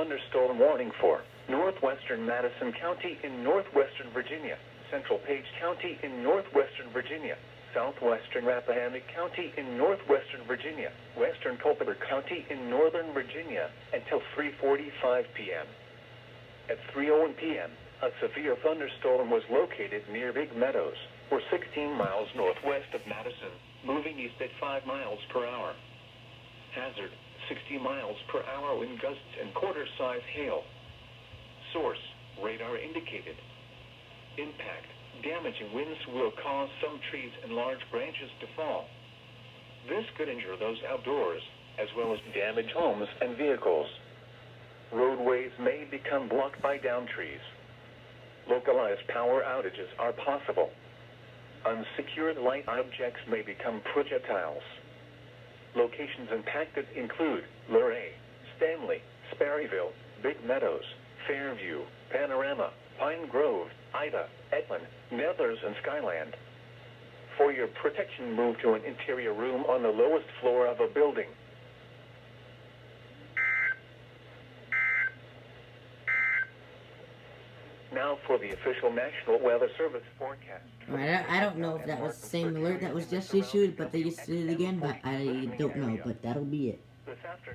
thunderstorm warning for northwestern Madison County in northwestern Virginia, central Page County in northwestern Virginia, southwestern Rappahannock County in northwestern Virginia, western Culpeper County in northern Virginia, until 3:45 p.m. At 3:01 p.m., a severe thunderstorm was located near Big Meadows, or 16 miles northwest of Madison, moving east at 5 miles per hour. Hazard, 60 miles per hour wind gusts and quarter-size hail. Source, radar indicated. Impact, damaging winds will cause some trees and large branches to fall. This could injure those outdoors, as well as damage homes and vehicles. Roadways may become blocked by downed trees. Localized power outages are possible. Unsecured light objects may become projectiles. Locations impacted include Luray, Stanley, Sperryville, Big Meadows, Fairview, Panorama, Pine Grove, Ida, Edmond, Nethers, and Skyland. For your protection, move to an interior room on the lowest floor of a building. Now for the official National Weather Service forecast. I don't know if that was the same alert that was just issued, but they just did it again, but I don't know, but that'll be it. This afternoon.